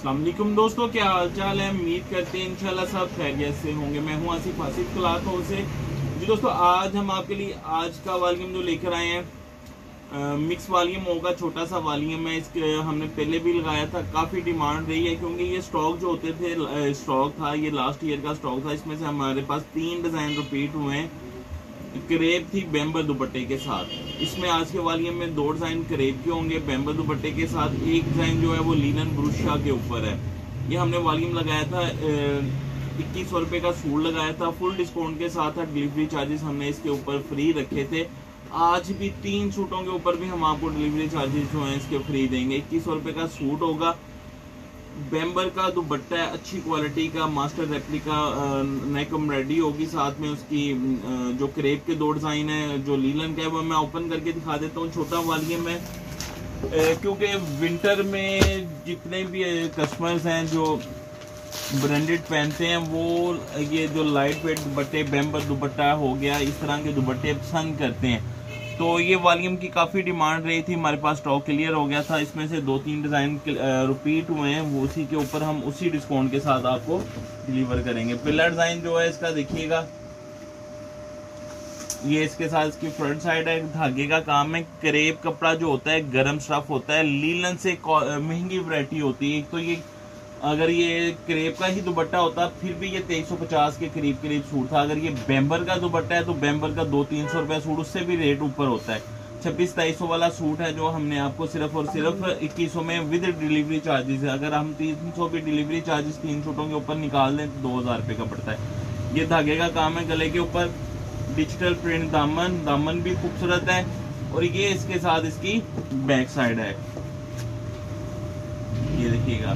अस्सलाम वालेकुम दोस्तों, क्या हाल चाल है। उम्मीद करते हैं इंशाल्लाह सब खैरियत से होंगे। मैं हूं आसिफ क्लॉथ हाउस से। जी दोस्तों, आज हम आपके लिए आज का वॉल्यूम जो लेकर आए हैं मिक्स वॉल्यूम होगा, छोटा सा वॉल्यूम है। इसके हमने पहले भी लगाया था, काफ़ी डिमांड रही है क्योंकि ये स्टॉक जो होते थे स्टॉक था, ये लास्ट ईयर का स्टॉक था। इसमें से हमारे पास 3 डिज़ाइन रिपीट हुए हैं। करेब थी बेम्बर दुपट्टे के साथ। इसमें आज के वॉल्यूम में 2 डिजाइन करेब के होंगे बेम्बर दुपट्टे के साथ। एक डिजाइन जो है वो लीलन ब्रुशा के ऊपर है। ये हमने वॉल्यूम लगाया था 2100 रुपये का सूट लगाया था, फुल डिस्काउंट के साथ था। डिलीवरी चार्जेस हमने इसके ऊपर फ्री रखे थे। आज भी 3 सूटों के ऊपर भी हम आपको डिलीवरी चार्जेस जो है इसके फ्री देंगे। 2100 रुपये का सूट होगा, बेम्बर का दुपट्टा है, अच्छी क्वालिटी का मास्टर रेप्लिका नेक एम्ब्रॉयडरी होगी। साथ में उसकी जो क्रेप के 2 डिजाइन है, जो लीलन का है वो मैं ओपन करके दिखा देता हूँ। छोटा वॉल्यूम है क्योंकि विंटर में जितने भी कस्टमर्स हैं जो ब्रांडेड पहनते हैं वो ये जो लाइट वेट दुपट्टे, बेम्बर दुपट्टा हो गया, इस तरह के दुपट्टे पसंद करते हैं। तो ये वॉल्यूम की काफ़ी डिमांड रही थी, हमारे पास स्टॉक क्लियर हो गया था। इसमें से 2-3 डिज़ाइन रिपीट हुए हैं, वो उसी के ऊपर हम उसी डिस्काउंट के साथ आपको डिलीवर करेंगे। पहला डिज़ाइन जो है इसका देखिएगा, ये इसके साथ इसकी फ्रंट साइड है, धागे का काम है। करेब कपड़ा जो होता है गर्म स्टफ होता है, लीलन से महंगी वैरायटी होती है। एक तो ये अगर ये करेब का ही दुपट्टा होता फिर भी ये 2350 के करीब सूट था। अगर ये बेम्बर का दुपट्टा है तो बेम्बर का 200-300 रुपया सूट, उससे भी रेट ऊपर होता है। 2600-2300 वाला सूट है जो हमने आपको सिर्फ और सिर्फ 2100 में विद डिलीवरी चार्जेस है। अगर हम 300 भी डिलीवरी चार्जेस 3 सूटों के ऊपर निकाल दें तो 2000 रुपये का पड़ता है। ये धागे का काम है, गले के ऊपर डिजिटल प्रिंट दामन भी खूबसूरत है। और ये इसके साथ इसकी बैक साइड है, ये देखिएगा,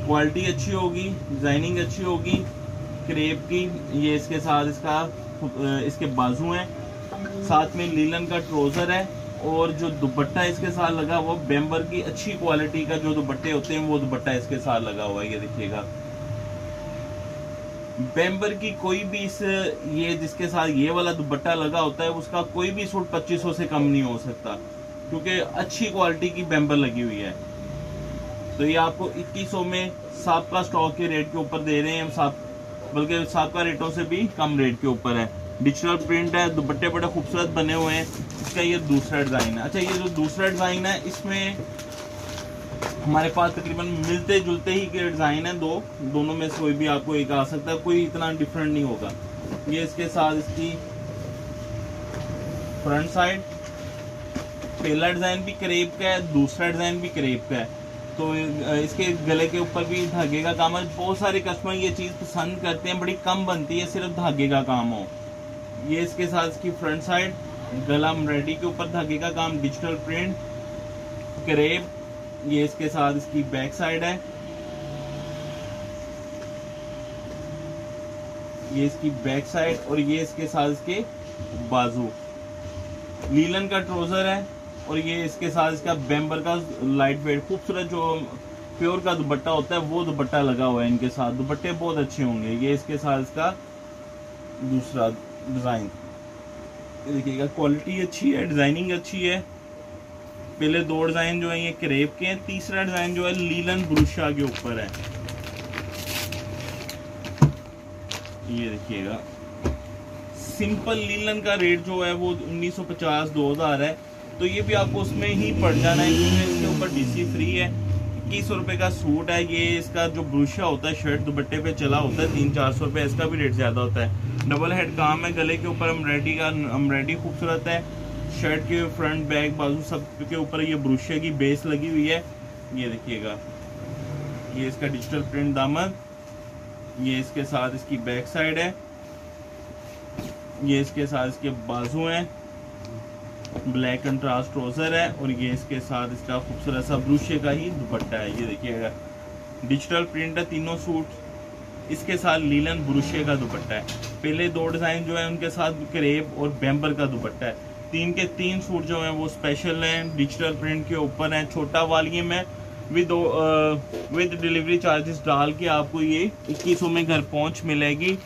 क्वालिटी अच्छी होगी, डिजाइनिंग अच्छी होगी क्रेप की। ये इसके साथ इसके बाजू हैं, साथ में लीलन का ट्राउजर है। और जो दुपट्टा इसके साथ लगा हुआ बेम्बर की अच्छी क्वालिटी का जो दुपट्टे होते हैं वो दुपट्टा इसके साथ लगा हुआ है, ये देखिएगा। बेम्बर की कोई भी ये जिसके साथ ये वाला दुपट्टा लगा होता है उसका कोई भी सूट 2500 से कम नहीं हो सकता क्योंकि अच्छी क्वालिटी की बेम्बर लगी हुई है। तो ये आपको 2100 में साबका स्टॉक के रेट के ऊपर दे रहे हैं, बल्कि साबका रेटों से भी कम रेट के ऊपर है। डिजिटल प्रिंट है, दुपट्टे बड़े खूबसूरत बने हुए हैं। इसका ये दूसरा डिजाइन है। अच्छा, ये जो दूसरा डिजाइन है इसमें हमारे पास तकरीबन मिलते जुलते ही के डिजाइन है, दोनों में से कोई भी आपको एक आ सकता है, कोई इतना डिफरेंट नहीं होगा। ये इसके साथ इसकी फ्रंट साइड, पहला डिजाइन भी करेब का है, दूसरा डिजाइन भी करेब का है। तो इसके गले के ऊपर भी धागे का काम है। बहुत सारे कस्टमर ये चीज पसंद करते हैं, बड़ी कम बनती है, सिर्फ धागे का काम हो। ये इसके साथ इसकी फ्रंट साइड, गला एम्ब्रॉयडरी के ऊपर धागे का काम, डिजिटल प्रिंट करेब। ये इसके साथ इसकी बैक साइड है, ये इसकी बैक साइड। और ये इसके साथ इसके बाजू, लीलन का ट्राउजर है। और ये इसके साथ इसका बेम्बर का लाइट वेट खूबसूरत जो प्योर का दुपट्टा होता है वो दुपट्टा लगा हुआ है इनके साथ। दुपट्टे बहुत अच्छे होंगे। ये इसके साथ इसका दूसरा डिजाइन, देखिएगा, क्वालिटी अच्छी है, डिजाइनिंग अच्छी है। पहले 2 डिजाइन जो है ये करेब के हैं, तीसरा डिजाइन जो है लीलन ब्रुशा के ऊपर है, ये देखिएगा। सिंपल लीलन का रेट जो है वो 1950-2000 है, तो ये भी आपको उसमें ही पड़ जाना है क्योंकि इसके ऊपर डीसी फ्री है। 2100 रुपये का सूट है। ये इसका जो ब्रुशा होता है शर्ट दुपट्टे पे चला होता है 300-400 रुपये, इसका भी रेट ज़्यादा होता है। डबल हेड काम है, गले के ऊपर एम्ब्रॉयडरी खूबसूरत है। शर्ट के फ्रंट बैक बाजू सब के ऊपर ये ब्रुशे की बेस लगी हुई है, ये देखिएगा। ये इसका डिजिटल प्रिंट दामन, ये इसके साथ इसकी बैक साइड है, ये इसके साथ इसके बाजू हैं, ब्लैक कंट्रास्ट ट्राउजर है। और ये इसके साथ इसका खूबसूरत सा ब्रुशे का ही दुपट्टा है, ये देखिएगा। डिजिटल प्रिंट है तीनों सूट, इसके साथ लीलन ब्रुशे का दुपट्टा है। पहले 2 डिजाइन जो है उनके साथ करेब और बेम्बर का दुपट्टा है। 3 के 3 सूट जो है वो स्पेशल हैं, डिजिटल प्रिंट के ऊपर है, छोटा वॉल्यूम है। विद डिलीवरी चार्जेस डाल के आपको ये 2100 में घर पहुंच मिलेगी।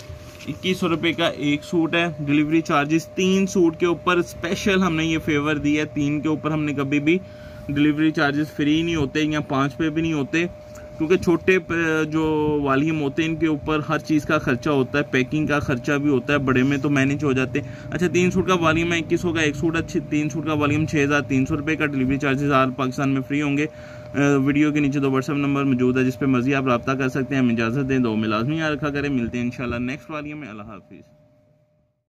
2100 रुपये का एक सूट है, डिलीवरी चार्जेस 3 सूट के ऊपर स्पेशल हमने ये फेवर दिया है। 3 के ऊपर हमने कभी भी डिलीवरी चार्जेस फ्री नहीं होते या 5 पे भी नहीं होते, क्योंकि छोटे जो वॉल्यूम होते हैं इनके ऊपर हर चीज़ का खर्चा होता है, पैकिंग का खर्चा भी होता है, बड़े में तो मैनेज हो जाते हैं। अच्छा 3 सूट का वॉल्यूम है 2100 का, एक सूट अच्छी 3 सूट का वॉल्यूम 6300 रुपये का, डिलीवरी चार्जेस आल पाकिस्तान में फ्री होंगे। वीडियो के नीचे 2 व्हाट्सएप नंबर मौजूद है जिस पे मर्जी आप रब्ता कर सकते हैं। हम इजाज़त दें, दो में लाजमी याद रखा करें। मिलते हैं इंशाल्लाह नेक्स्ट वॉल्यूम में। अल्लाह हाफिज़।